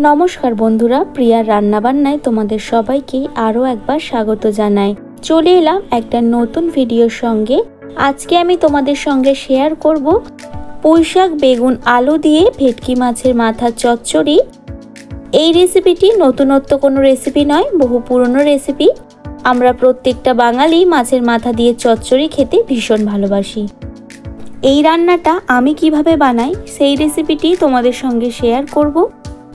নমস্কার বন্ধুরা, প্রিয়ার রান্নাবান্নায় তোমাদের সবাইকে আরও একবার স্বাগত জানাই। চলে এলাম একটা নতুন ভিডিওর সঙ্গে। আজকে আমি তোমাদের সঙ্গে শেয়ার করব পুঁইশাক, বেগুন, আলু দিয়ে ভেটকি মাছের মাথার চচ্চড়ি। এই রেসিপিটি নতুনত্ব কোনো রেসিপি নয়, বহু পুরনো রেসিপি। আমরা প্রত্যেকটা বাঙালি মাছের মাথা দিয়ে চচ্চড়ি খেতে ভীষণ ভালোবাসি। এই রান্নাটা আমি কিভাবে বানাই সেই রেসিপিটি তোমাদের সঙ্গে শেয়ার করব।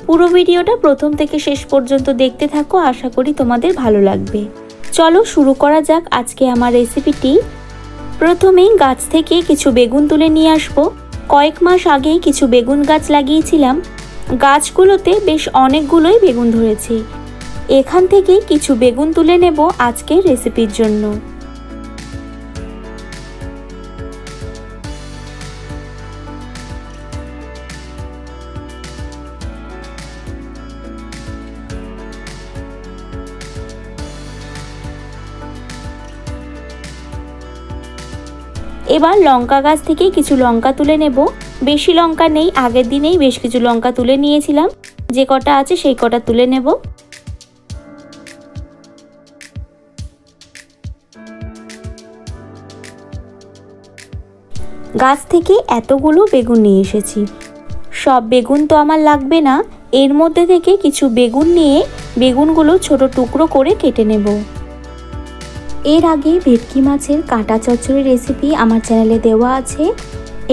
পুরো ভিডিওটা প্রথম থেকে শেষ পর্যন্ত দেখতে থাকো, আশা করি তোমাদের ভালো লাগবে। চলো শুরু করা যাক আজকে আমার রেসিপিটি। প্রথমেই গাছ থেকে কিছু বেগুন তুলে নিয়ে আসবো। কয়েক মাস আগেই কিছু বেগুন গাছ লাগিয়েছিলাম। গাছগুলোতে বেশ অনেকগুলোই বেগুন ধরেছে। এখান থেকে কিছু বেগুন তুলে নেব আজকের রেসিপির জন্য। এবার লঙ্কা গাছ থেকে কিছু লঙ্কা তুলে নেব। বেশি লঙ্কা নেই, আগের দিনেই বেশ কিছু লঙ্কা তুলে নিয়েছিলাম। যে কটা আছে সেই কটা তুলে নেব। গাছ থেকে এতগুলো বেগুন নিয়ে এসেছি। সব বেগুন তো আমার লাগবে না, এর মধ্যে থেকে কিছু বেগুন নিয়ে বেগুনগুলো ছোট টুকরো করে কেটে নেব। এর আগে ভেটকি মাছের কাঁটা চচ্চড়ি রেসিপি আমার চ্যানেলে দেওয়া আছে।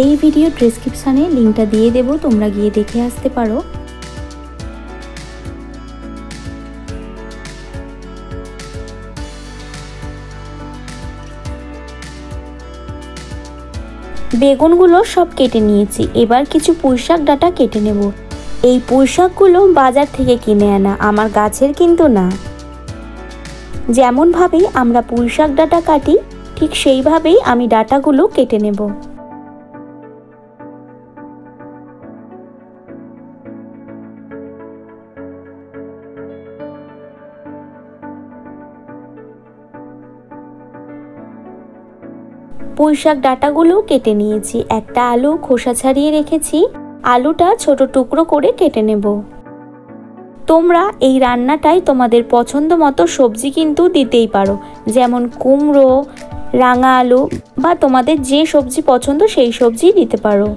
এই ভিডিও ডেসক্রিপশানে লিঙ্কটা দিয়ে দেব, তোমরা গিয়ে দেখে আসতে পারো। বেগুনগুলো সব কেটে নিয়েছি। এবার কিছু পুঁইশাক ডাঁটা কেটে নেব। এই পুঁইশাকগুলো বাজার থেকে কিনে আনা, আমার গাছের কিন্তু না। যেমনভাবেই আমরা পুঁইশাক ডাঁটা কাটি ঠিক সেইভাবেই আমি ডাঁটাগুলো কেটে নেব। পুঁইশাক ডাঁটাগুলো কেটে নিয়েছি। একটা আলু খোসা ছাড়িয়ে রেখেছি, আলুটা ছোট টুকরো করে কেটে নেব। তোমরা এই রান্নাটায় তোমাদের পছন্দ মতো সবজি কিন্তু দিতেই পারো, যেমন কুমড়ো, রাঙা আলু বা তোমাদের যে সবজি পছন্দ সেই সবজি দিতে পারো।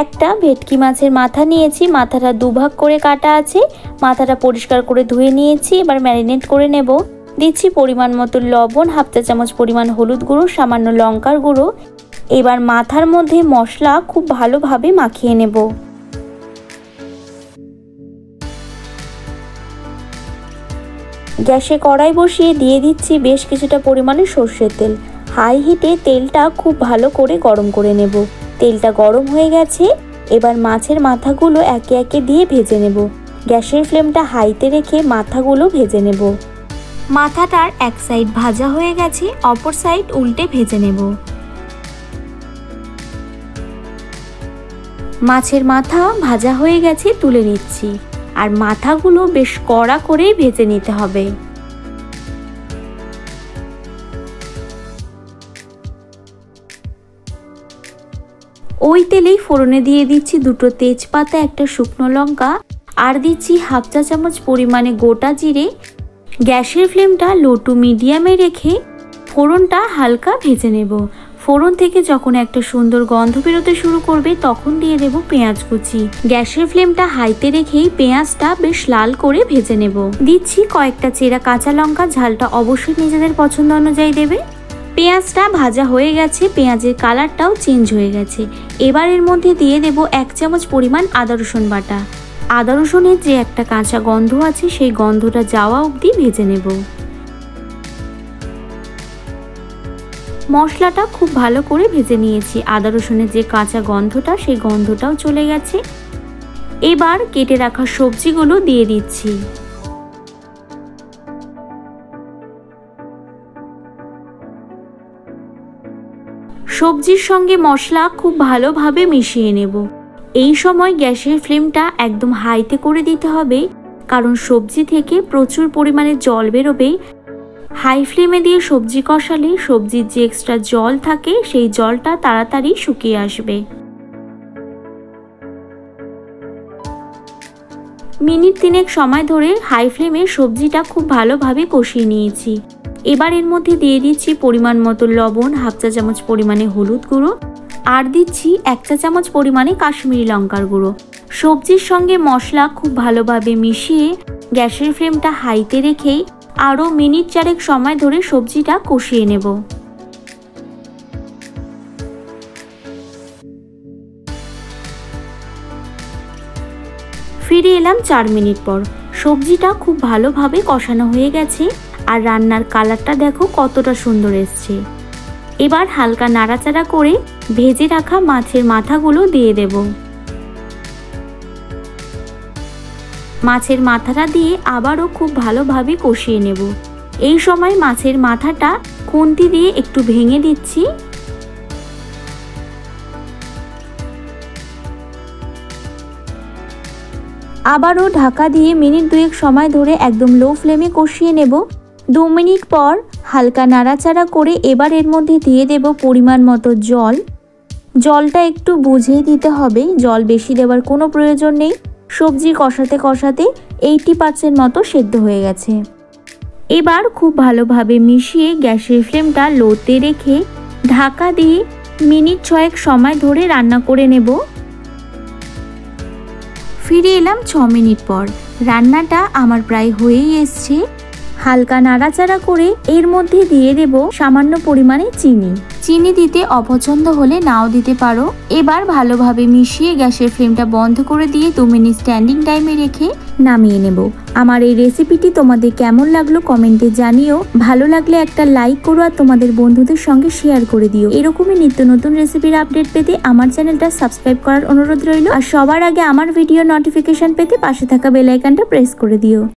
একটা ভেটকি মাছের মাথা নিয়েছি, মাথাটা দুভাগ করে কাটা আছে। মাথাটা পরিষ্কার করে ধুয়ে নিয়েছি। এবার ম্যারিনেট করে নেব। দিচ্ছি পরিমাণ মতো লবণ, হাফ চা চামচ পরিমাণ হলুদ গুঁড়ো, সামান্য লঙ্কার গুঁড়ো। এবার মাথার মধ্যে মশলা খুব ভালোভাবে মাখিয়ে নেব। গ্যাসে কড়াই বসিয়ে দিয়ে দিচ্ছি বেশ কিছুটা পরিমাণে সর্ষের তেল। হাই হিটে তেলটা খুব ভালো করে গরম করে নেব। তেলটা গরম হয়ে গেছে। এবার মাছের মাথাগুলো একে একে দিয়ে ভেজে নেব। গ্যাসের ফ্লেমটা হাইতে রেখে মাথাগুলো ভেজে নেব। মাথাটার এক সাইড ভাজা হয়ে গেছে, অপর সাইড উল্টে ভেজে নেব। মাছের মাথা ভাজা হয়ে গেছে, তুলে নিচ্ছি। আর মাথাগুলো বেশ কড়া করে ভেজে নিতে হবে। ওই তেলেই ফোড়নে দিয়ে দিচ্ছি দুটো তেজপাতা, একটা শুকনো লঙ্কা, আর দিচ্ছি হাফ চা চামচ পরিমাণে গোটা জিরে। গ্যাসের ফ্লেমটা লো টু মিডিয়ামে রেখে ফোড়নটা হালকা ভেজে নেব। ফোড়ন থেকে যখন একটা সুন্দর গন্ধ বেরোতে শুরু করবে তখন দিয়ে দেব পেঁয়াজ কুচি। গ্যাসের ফ্লেমটা হাইতে রেখেই পেঁয়াজটা বেশ লাল করে ভেজে নেব। দিচ্ছি কয়েকটা চেরা কাঁচা লঙ্কা, ঝালটা অবশ্যই নিজেদের পছন্দ অনুযায়ী দেবে। পেঁয়াজটা ভাজা হয়ে গেছে, পেঁয়াজের কালারটাও চেঞ্জ হয়ে গেছে। এবার এর মধ্যে দিয়ে দেব এক চামচ পরিমাণ আদা রসুন বাটা। আদা রসুনের যে একটা কাঁচা গন্ধ আছে সেই গন্ধটা যাওয়া অবধি ভেজে নেব। মশলাটা খুব ভালো করে ভেজে নিয়েছি। আদা রসুনের যে কাঁচা গন্ধটা সেই গন্ধটাও চলে গেছে। এবার কেটে রাখা সবজিগুলো দিয়ে দিচ্ছি। সবজির সঙ্গে মশলা খুব ভালোভাবে মিশিয়ে নেব। এই সময় গ্যাসের ফ্লেমটা একদম হাইতে করে দিতে হবে, কারণ সবজি থেকে প্রচুর পরিমাণে জল বেরোবে। হাই ফ্লেমে দিয়ে সবজি কষালে সবজির যে এক্সট্রা জল থাকে সেই জলটা তাড়াতাড়ি শুকিয়ে আসবে। মিনিট 3 সময় ধরে হাই ফ্লেমে সবজিটা খুব ভালোভাবে কষিয়ে নিয়েছি। এবার এর মধ্যে দিয়ে দিচ্ছি পরিমাণ মতো লবণ, হাফ চা চামচ পরিমাণে হলুদ গুঁড়ো আর দিচ্ছি 1 চা চামচ পরিমাণে কাশ্মীরি লঙ্কার গুঁড়ো। সবজির সঙ্গে মশলা খুব ভালোভাবে মিশিয়ে গ্যাসের ফ্লেমটা হাইতে রেখেই আরও মিনিট 4 সময় ধরে সবজিটা কষিয়ে নেব। ফিরে এলাম 4 মিনিট পর। সবজিটা খুব ভালোভাবে কষানো হয়ে গেছে আর রান্নার কালারটা দেখো কতটা সুন্দর এসছে। এবার হালকা নাড়াচাড়া করে ভেজে রাখা মাছের মাথাগুলো দিয়ে দেব। মাছের মাথাটা দিয়ে আবারও খুব ভালোভাবে কষিয়ে নেব। এই সময় মাছের মাথাটা খুন্তি দিয়ে একটু ভেঙে দিচ্ছি। আবারও ঢাকা দিয়ে মিনিট 2 সময় ধরে একদম লো ফ্লেমে কষিয়ে নেব। 2 মিনিট পর হালকা নাড়াচাড়া করে এবার এর মধ্যে দিয়ে দেব পরিমাণ মতো জল। জলটা একটু বুঝেই দিতে হবে, জল বেশি দেওয়ার কোনো প্রয়োজন নেই। সবজি কষাতে কষাতে 80% মতো সেদ্ধ হয়ে গেছে। এবার খুব ভালোভাবে মিশিয়ে গ্যাসের ফ্লেমটা লোতে রেখে ঢাকা দিয়ে মিনিট 6 সময় ধরে রান্না করে নেব। ফিরে এলাম 6 মিনিট পর। রান্নাটা আমার প্রায় হয়েই এসছে। হালকা নাড়াচাড়া করে এর মধ্যে দিয়ে দেব সামান্য পরিমাণে চিনি। চিনি দিতে অপছন্দ হলে নাও দিতে পারো। এবার ভালোভাবে মিশিয়ে গ্যাসের ফ্লেমটা বন্ধ করে দিয়ে 2 মিনিট স্ট্যান্ডিং টাইমে রেখে নামিয়ে নেব। আমার এই রেসিপিটি তোমাদের কেমন লাগলো কমেন্টে জানিও। ভালো লাগলে একটা লাইক করো আর তোমাদের বন্ধুদের সঙ্গে শেয়ার করে দিও। এরকমই নিত্য নতুন রেসিপির আপডেট পেতে আমার চ্যানেলটা সাবস্ক্রাইব করার অনুরোধ রইল। আর সবার আগে আমার ভিডিও নোটিফিকেশন পেতে পাশে থাকা বেল আইকনটা প্রেস করে দিও।